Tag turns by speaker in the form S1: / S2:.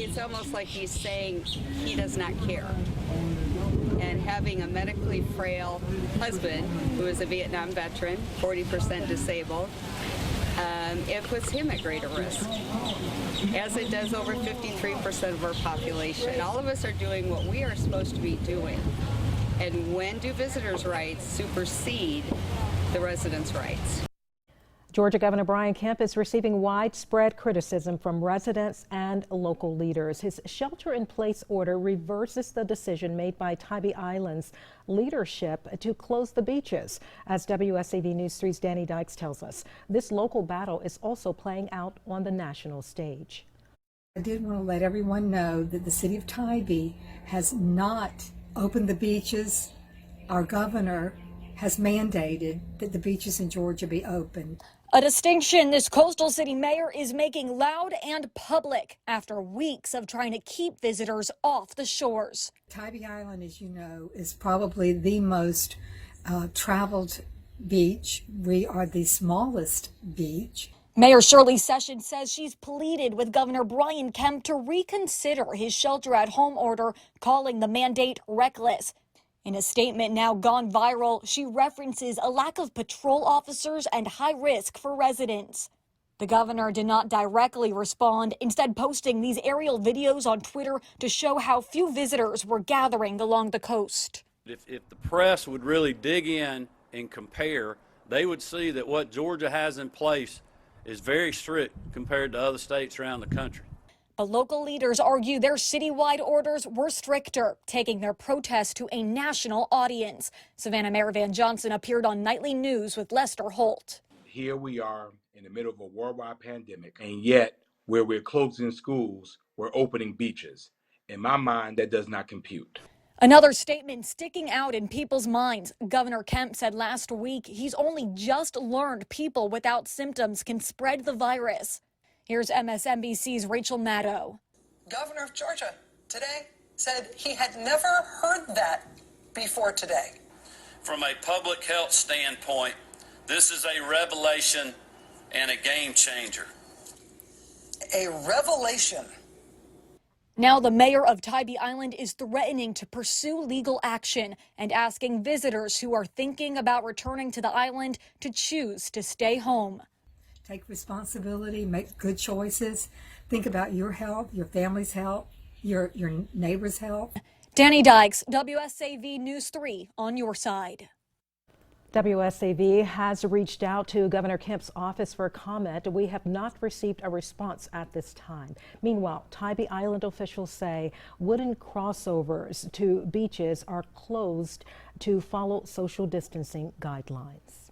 S1: it's almost like he's saying he does not care. And having a medically frail husband who is a Vietnam veteran, 40% disabled, it puts him at greater risk, as it does over 53% of our population. All of us are doing what we are supposed to be doing. And when do visitors' rights supersede the residents' rights?
S2: Georgia Governor Brian Kemp is receiving widespread criticism from residents and local leaders. His shelter-in-place order reverses the decision made by Tybee Island's leadership to close the beaches. As WSAV News 3's Danny Dykes tells us, this local battle is also playing out on the national stage.
S3: I did want to let everyone know that the city of Tybee has not opened the beaches. Our governor has mandated that the beaches in Georgia be open.
S4: A distinction this coastal city mayor is making loud and public after weeks of trying to keep visitors off the shores.
S3: Tybee Island, as you know, is probably the most traveled beach. We are the smallest beach.
S4: Mayor Shirley Sessions says she's pleaded with Governor Brian Kemp to reconsider his shelter-at-home order, calling the mandate reckless. In a statement now gone viral, she references a lack of patrol officers and high risk for residents. The governor did not directly respond, instead posting these aerial videos on Twitter to show how few visitors were gathering along the coast.
S5: If the press would really dig in and compare, they would see that what Georgia has in place is very strict compared to other states around the country.
S4: But local leaders argue their citywide orders were stricter, taking their protest to a national audience. Savannah Mayor Van Johnson appeared on Nightly News with Lester Holt.
S6: Here we are in the middle of a worldwide pandemic, and yet where we're closing schools, we're opening beaches. In my mind, that does not compute.
S4: Another statement sticking out in people's minds. Governor Kemp said last week he's only just learned people without symptoms can spread the virus. Here's MSNBC's Rachel Maddow.
S7: Governor of Georgia today said he had never heard that before today.
S5: From a public health standpoint, this is a revelation and a game changer.
S7: A revelation.
S4: Now the mayor of Tybee Island is threatening to pursue legal action and asking visitors who are thinking about returning to the island to choose to stay home.
S3: Take responsibility, make good choices, think about your health, your family's health, your neighbor's health.
S4: Danny Dykes, WSAV News 3 on your side.
S2: WSAV has reached out to Governor Kemp's office for comment. We have not received a response at this time. Meanwhile, Tybee Island officials say wooden crossovers to beaches are closed to follow social distancing guidelines.